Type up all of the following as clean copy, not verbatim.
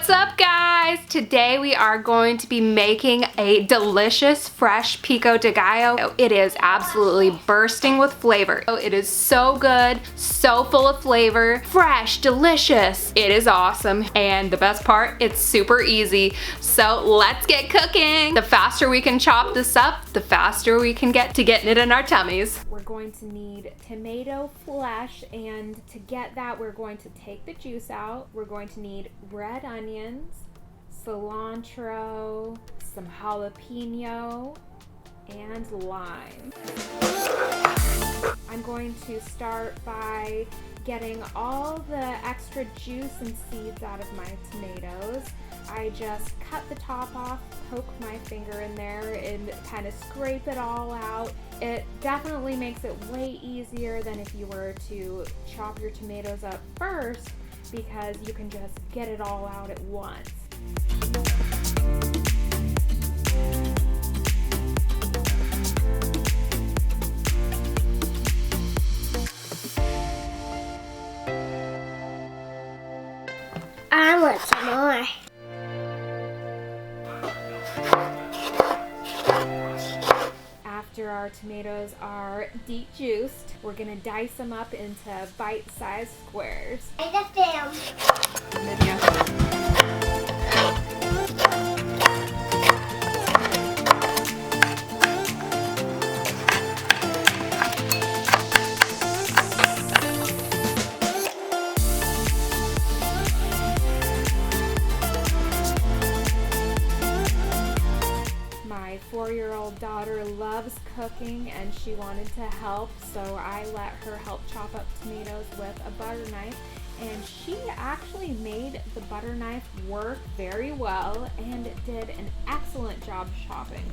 What's up, guys? Today we are going to be making a delicious fresh Pico De Gallo. It is absolutely bursting with flavor. It is so good, so full of flavor, fresh, delicious. It is awesome, and the best part, it's super easy. So let's get cooking. The faster we can chop this up, the faster we can get to getting it in our tummies. We're going to need tomato flesh, and to get that, we're going to take the juice out. We're going to need red onions, cilantro, some jalapeno, and lime. I'm going to start by getting all the extra juice and seeds out of my tomatoes. I just cut the top off, poke my finger in there, and kind of scrape it all out. It definitely makes it way easier than if you were to chop your tomatoes up first, because you can just get it all out at once. I want some more. After our tomatoes are dejuiced, we're gonna dice them up into bite-sized squares. I just am. My 4-year-old daughter loves cooking and she wanted to help, so I let her help chop up tomatoes with a butter knife, and she actually made the butter knife work very well and did an excellent job chopping.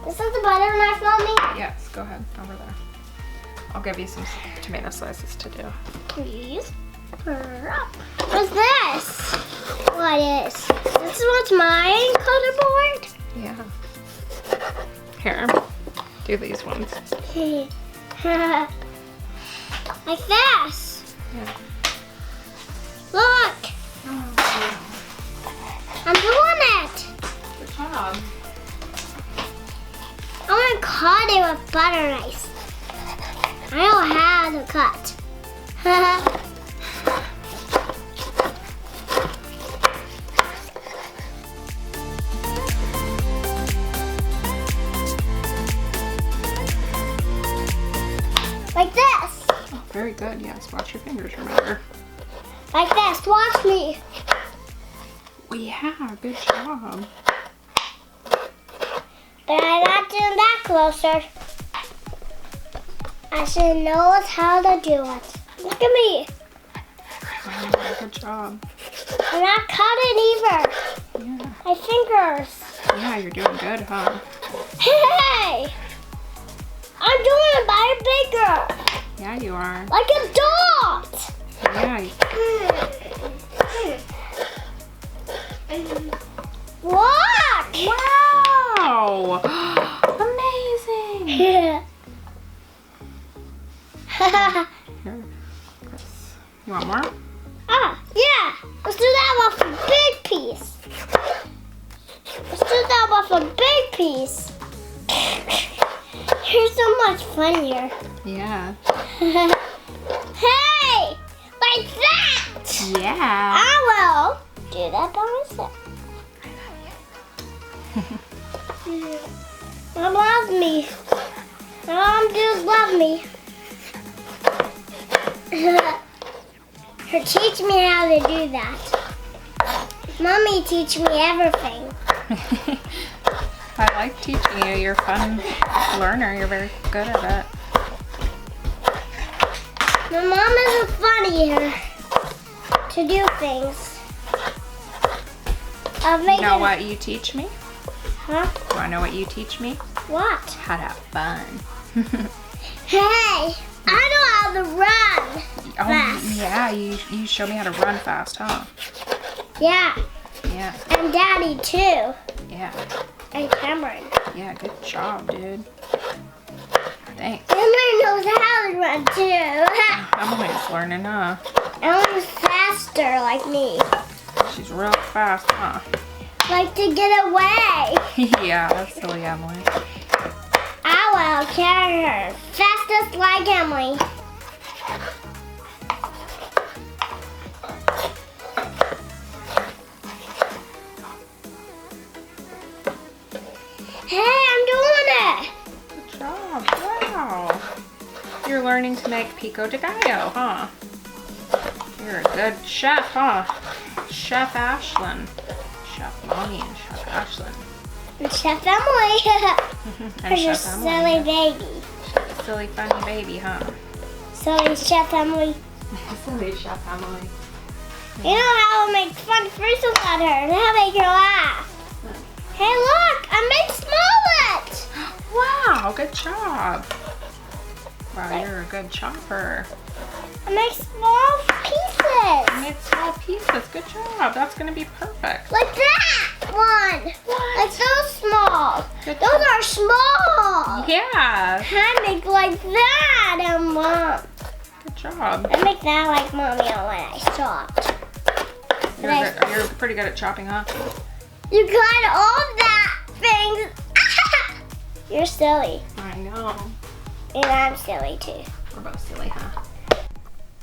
This is the butter knife, Mommy? Yes, go ahead, over there. I'll give you some tomato slices to do. Please. What's this? What is? This is what's my cutting board? Yeah. Here, do these ones. Like this. Yeah. Look. I'm doing it. Good job. I want to cut it with butter knife. I don't have to cut. Like this. Oh, very good. Yes, watch your fingers, remember. Like this. Watch me. Yeah, good job. But I'm not doing that closer. I should know how to do it. Look at me. Oh, good job. I'm not cutting either. Yeah. My fingers. Yeah, you're doing good, huh? Hey! I'm doing it by bigger. Yeah, you are. Like a dot. Yeah. Look! Wow! Amazing! Yeah. Here, Chris. You want more? Yeah. Let's do that with a big piece. Let's do that with a big piece. You're so much funnier. Yeah. Hey! Like that! Yeah. I will do that by myself. Mom loves me. Mom does love me. Her teach me how to do that. Mommy teach me everything. I like teaching you. You're a fun learner. You're very good at it. My mom isn't funnier to do things. You know what you teach me? Huh? Do you want to know what you teach me? What? How to have fun. Hey, I know how to run fast. Yeah, you show me how to run fast, huh? Yeah. Yeah. And Daddy too. Yeah. And Cameron. Yeah, good job, dude. Thanks. Cameron knows how to run too. I'm always learning, huh? Ellen's faster like me. She's real fast, huh? Like to get away. Yeah, that's silly Emily. I will carry her. Fastest like Emily. Hey, I'm doing it. Good job. Wow. You're learning to make Pico De Gallo, huh? You're a good chef, huh? Chef Ashlyn. Chef Mommy and Chef Ashlyn. And Chef Emily. And You're Chef silly Emily. baby. Silly funny baby, huh? Silly Chef Emily. Silly Chef Emily. You know how I make fun fruits about her and how I make her laugh. Hey, look! I made Smollett! Wow, good job. Wow, you're a good chopper. I make small pieces. You made small pieces. Good job. That's going to be perfect. Like that one. What? Like those small. Good Those are small. Yeah. I make like that and Mom. Good job. I make that like Mommy when I chopped. You're pretty good at chopping, huh? You got all that things. You're silly. I know. And I'm silly too. We're both silly, huh?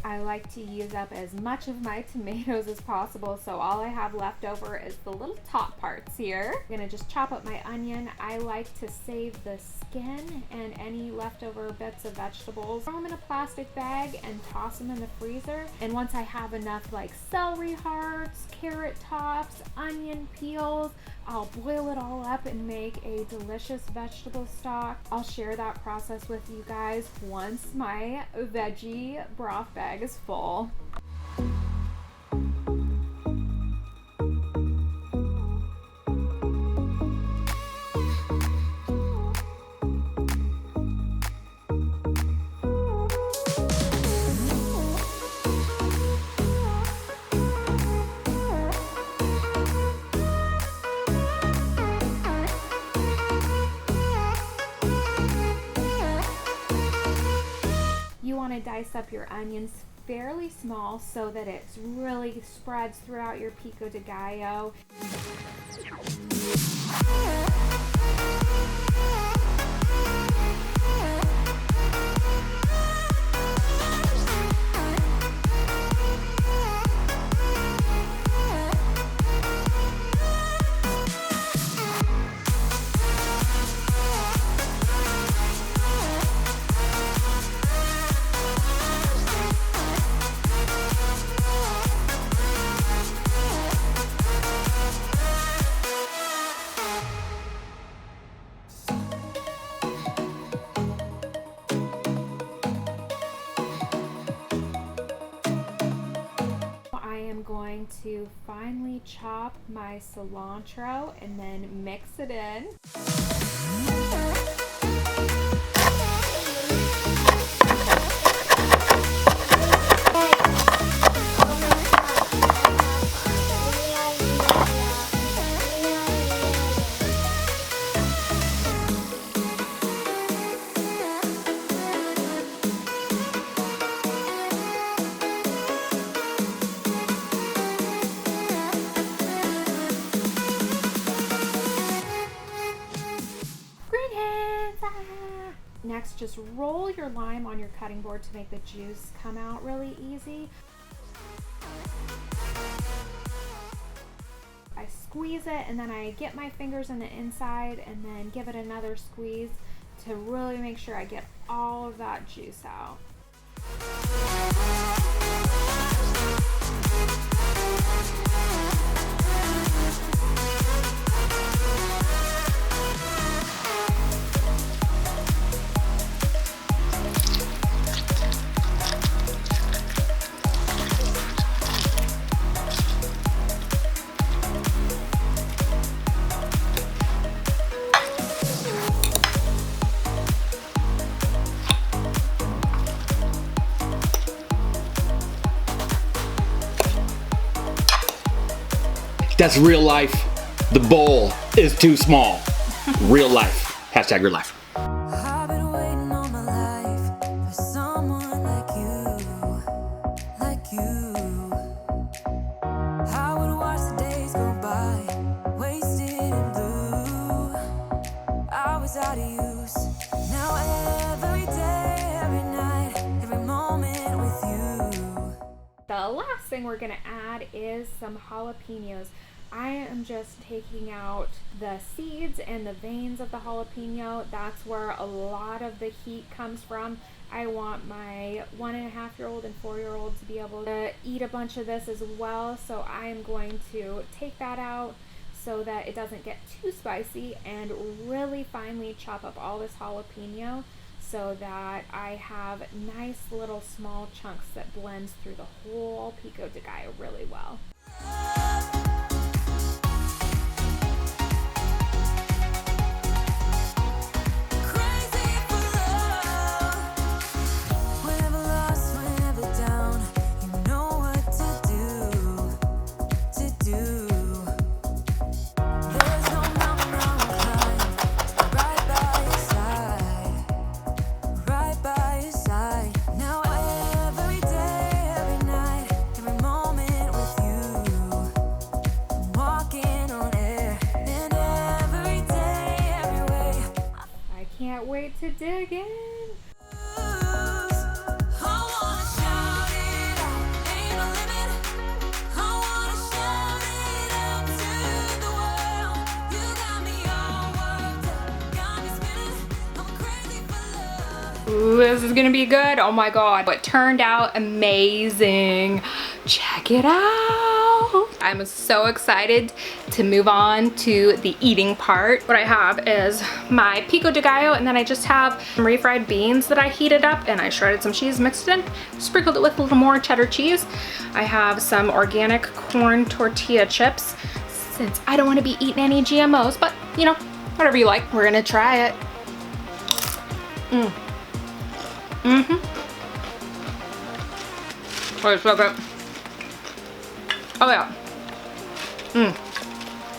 I like to use up as much of my tomatoes as possible, so all I have left over is the little top parts here. I'm gonna just chop up my onion. I like to save the skin and any leftover bits of vegetables. Throw them in a plastic bag and toss them in the freezer. And once I have enough like celery hearts, carrot tops, onion peels, I'll boil it all up and make a delicious vegetable stock. I'll share that process with you guys once my veggie broth bag is full. You want to dice up your onions fairly small so that it really spreads throughout your Pico De Gallo. I am going to finely chop my cilantro and then mix it in. Next, just roll your lime on your cutting board to make the juice come out really easy. I squeeze it and then I get my fingers on the inside and then give it another squeeze to really make sure I get all of that juice out. That's real life. The bowl is too small. Real life. Hashtag real life. I've been waiting all my life for someone like you, like you. I would watch last thing we're gonna add is some jalapenos. I am just taking out the seeds and the veins of the jalapeno. That's where a lot of the heat comes from. I want my 1.5-year-old and 4-year-old to be able to eat a bunch of this as well. So I am going to take that out so that it doesn't get too spicy, and really finely chop up all this jalapeno so that I have nice little small chunks that blends through the whole Pico De Gallo really well. Wait to dig in. Ooh, this is gonna be good. Oh my god, it turned out amazing. Check it out. I'm so excited to move on to the eating part. What I have is my Pico De Gallo, and then I just have some refried beans that I heated up, and I shredded some cheese, mixed it in, sprinkled it with a little more cheddar cheese. I have some organic corn tortilla chips, since I don't want to be eating any GMOs, but you know, whatever you like. We're gonna try it. Oh, it's so good. Oh yeah.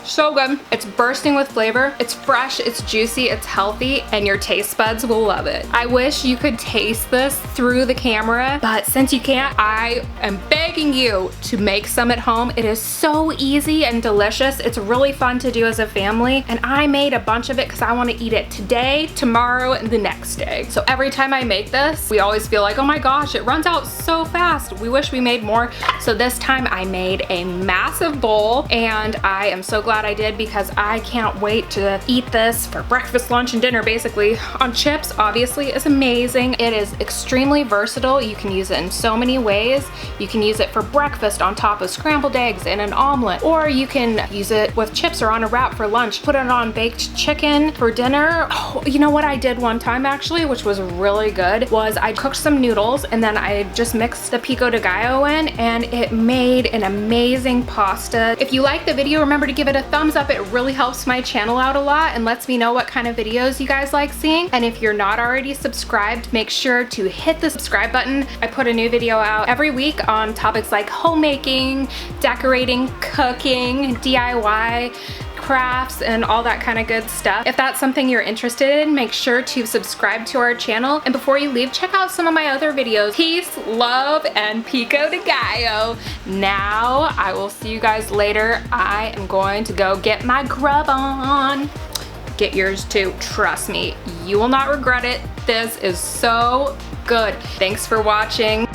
So good. It's bursting with flavor. It's fresh, it's juicy, it's healthy, and your taste buds will love it. I wish you could taste this through the camera, but since you can't, I am begging you to make some at home. It is so easy and delicious. It's really fun to do as a family, and I made a bunch of it because I want to eat it today, tomorrow, and the next day. So every time I make this, we always feel like, oh my gosh, it runs out so fast. We wish we made more. So this time I made a massive bowl, and I am so glad I did, because I can't wait to eat this for breakfast, lunch, and dinner basically. On chips, obviously, it's amazing. It is extremely versatile. You can use it in so many ways. You can use it for breakfast on top of scrambled eggs and an omelet, or you can use it with chips or on a wrap for lunch. Put it on baked chicken for dinner. Oh, you know what I did one time actually, which was really good, was I cooked some noodles and then I just mixed the Pico De Gallo in, and it made an amazing pasta. If you like the video, remember to give it a thumbs up. It really helps my channel out a lot and lets me know what kind of videos you guys like seeing. And if you're not already subscribed, make sure to hit the subscribe button. I put a new video out every week on topics like homemaking, decorating, cooking, DIY, crafts, and all that kind of good stuff. If that's something you're interested in, make sure to subscribe to our channel. And before you leave, check out some of my other videos. Peace, love, and Pico De Gallo. Now, I will see you guys later. I am going to go get my grub on. Get yours too, trust me. You will not regret it. This is so good. Thanks for watching.